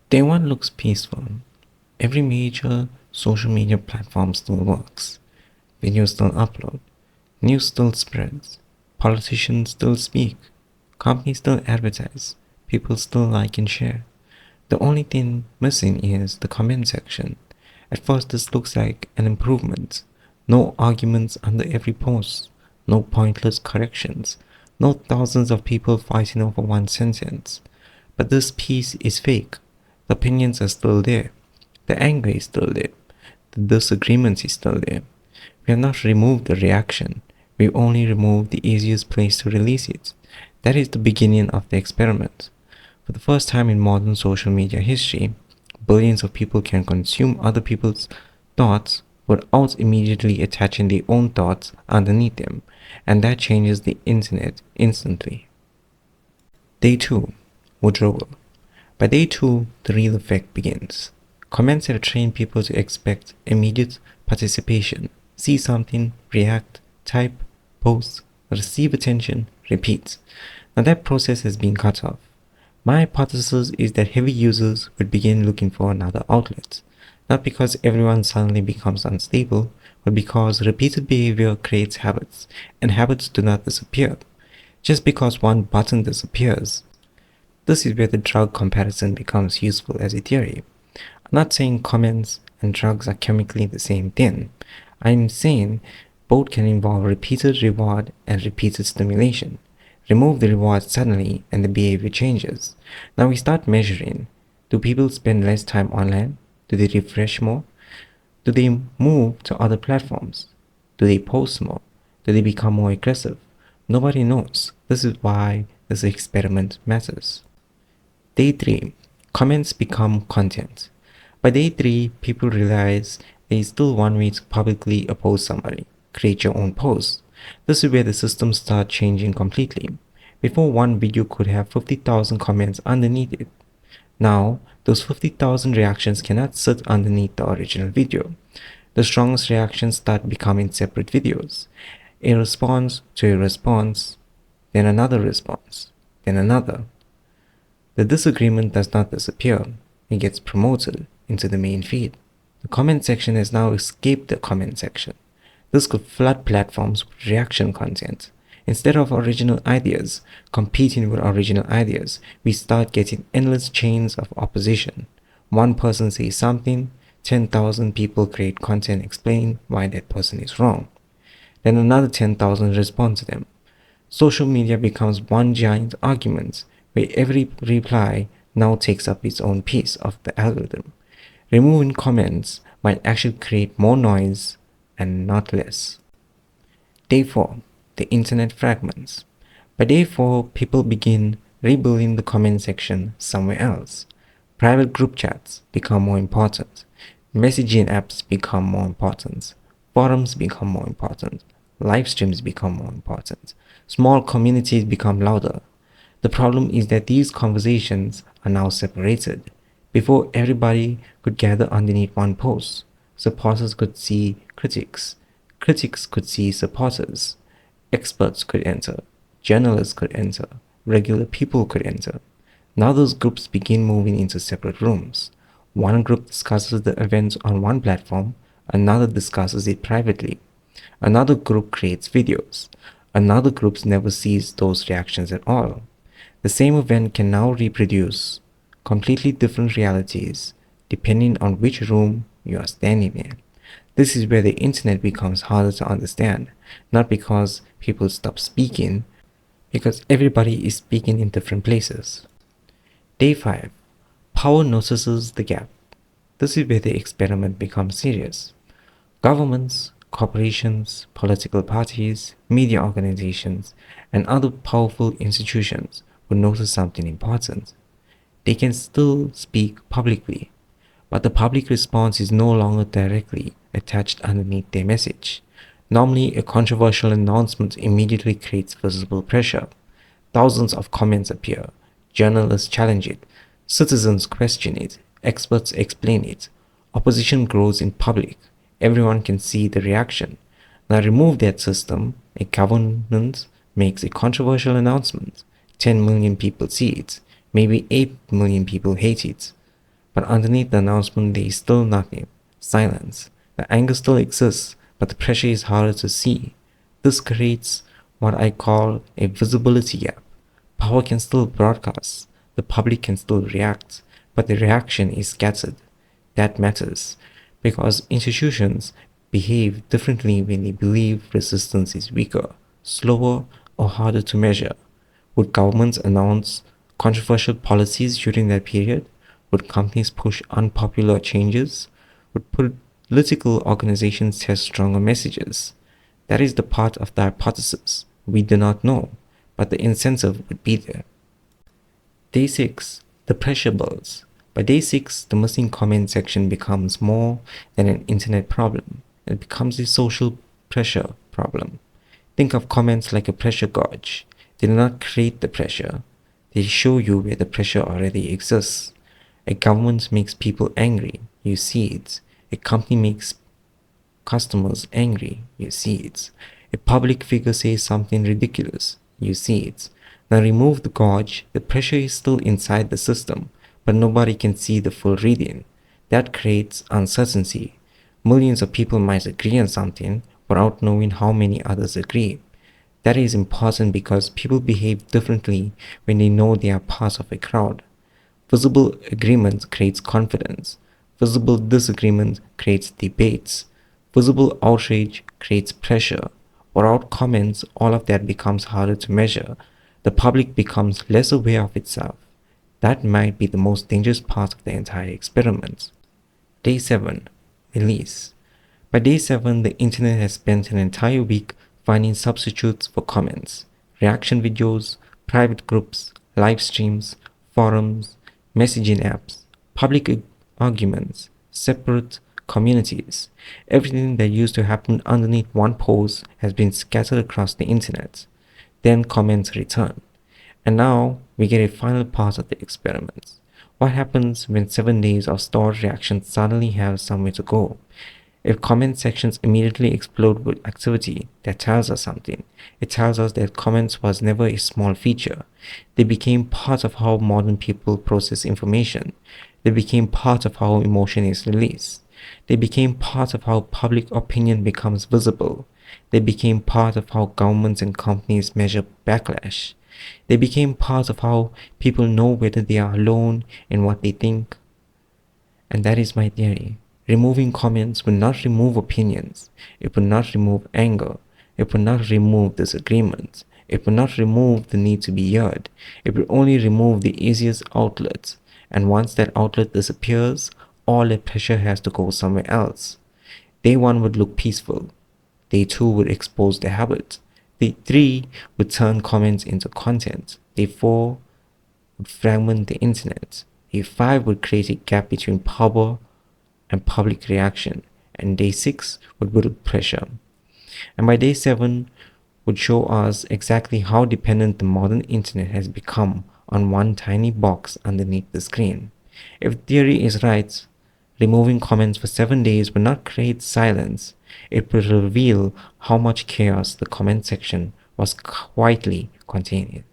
Day one looks peaceful. Every major social media platform still works. Videos still upload. News still spreads. Politicians still speak. Companies still advertise. People still like and share. The only thing missing is the comment section. At first, this looks like an improvement. No arguments under every post. No pointless corrections. No thousands of people fighting over one sentence. But this piece is fake. The opinions are still there. The anger is still there. The disagreement is still there. We have not removed the reaction. We only removed the easiest place to release it. That is the beginning of the experiment. For the first time in modern social media history, billions of people can consume other people's thoughts without immediately attaching their own thoughts underneath them, and that changes the internet instantly. Day 2. Withdrawal. By day 2, the real effect begins. Comments have trained people to expect immediate participation. See something, react, type, post, receive attention, repeat. Now that process has been cut off. My hypothesis is that heavy users would begin looking for another outlet, not because everyone suddenly becomes unstable, but because repeated behavior creates habits, and habits do not disappear. Just because one button disappears. This is where the drug comparison becomes useful as a theory. I'm not saying comments and drugs are chemically the same thing. I'm saying both can involve repeated reward and repeated stimulation. Remove the reward suddenly and the behavior changes. Now we start measuring. Do people spend less time online? Do they refresh more? Do they move to other platforms? Do they post more? Do they become more aggressive? Nobody knows. This is why this experiment matters. Day 3. Comments become content. By day 3, people realize there is still one way to publicly oppose somebody. Create your own post. This is where the system starts changing completely. Before, one video could have 50,000 comments underneath it. Now, those 50,000 reactions cannot sit underneath the original video. The strongest reactions start becoming separate videos. A response to a response, then another response, then another. The disagreement does not disappear. It gets promoted into the main feed. The comment section has now escaped the comment section. This could flood platforms with reaction content. Instead of original ideas competing with original ideas, we start getting endless chains of opposition. One person says something, 10,000 people create content explaining why that person is wrong. Then another 10,000 respond to them. Social media becomes one giant argument where every reply now takes up its own piece of the algorithm. Removing comments might actually create more noise and not less. Day 4. The Internet Fragments. By day 4, people begin rebuilding the comment section somewhere else. Private group chats become more important. Messaging apps become more important. Forums become more important. Live streams become more important. Small communities become louder. The problem is that these conversations are now separated. Before, everybody could gather underneath one post. Supporters could see critics. Critics could see supporters. Experts could enter. Journalists could enter. Regular people could enter. Now those groups begin moving into separate rooms. One group discusses the event on one platform. Another discusses it privately. Another group creates videos. Another group never sees those reactions at all. The same event can now reproduce completely different realities depending on which room you are standing in. This is where the internet becomes harder to understand, not because people stop speaking, because everybody is speaking in different places. Day 5. Power notices the gap. This is where the experiment becomes serious. Governments, corporations, political parties, media organizations, and other powerful institutions will notice something important. They can still speak publicly, but the public response is no longer directly attached underneath their message. Normally, a controversial announcement immediately creates visible pressure. Thousands of comments appear. Journalists challenge it. Citizens question it. Experts explain it. Opposition grows in public. Everyone can see the reaction. Now remove that system. A government makes a controversial announcement. 10 million people see it. Maybe 8 million people hate it. but underneath the announcement there is still nothing. Silence. The anger still exists, but the pressure is harder to see. This creates what I call a visibility gap. Power can still broadcast, the public can still react, but the reaction is scattered. That matters, because institutions behave differently when they believe resistance is weaker, slower, or harder to measure. Would governments announce controversial policies during that period? Would companies push unpopular changes? Would political organizations test stronger messages? That is the part of the hypothesis. We do not know, but the incentive would be there. Day 6. The pressure builds. By day 6, the missing comment section becomes more than an internet problem. It becomes a social pressure problem. Think of comments like a pressure gauge. They do not create the pressure. They show you where the pressure already exists. A government makes people angry. You see it. A company makes customers angry. You see it. A public figure says something ridiculous. You see it. Now remove the gauge. The pressure is still inside the system, but nobody can see the full reading. That creates uncertainty. Millions of people might agree on something without knowing how many others agree. That is important because people behave differently when they know they are part of a crowd. Visible agreement creates confidence. Visible disagreement creates debates. Visible outrage creates pressure. Without comments, all of that becomes harder to measure. The public becomes less aware of itself. That might be the most dangerous part of the entire experiment. Day 7. Release. By day 7, the internet has spent an entire week finding substitutes for comments. Reaction videos, private groups, live streams, forums, messaging apps, public arguments, separate communities. Everything that used to happen underneath one post has been scattered across the internet. Then comments return. And now we get a final part of the experiment. What happens when 7 days of stored reactions suddenly have somewhere to go? If comment sections immediately explode with activity, that tells us something. It tells us that comments was never a small feature. They became part of how modern people process information. They became part of how emotion is released. They became part of how public opinion becomes visible. They became part of how governments and companies measure backlash. They became part of how people know whether they are alone in what they think. And that is my theory. Removing comments will not remove opinions. It will not remove anger. It will not remove disagreements. It will not remove the need to be heard. It will only remove the easiest outlet. And once that outlet disappears, all that pressure has to go somewhere else. Day 1 would look peaceful. Day 2 would expose the habit. Day 3 would turn comments into content. Day 4 would fragment the internet. Day 5 would create a gap between power and public reaction. And day 6 would build pressure. And by day 7 would show us exactly how dependent the modern internet has become on one tiny box underneath the screen. If theory is right, removing comments for 7 days will not create silence. It will reveal how much chaos the comment section was quietly containing.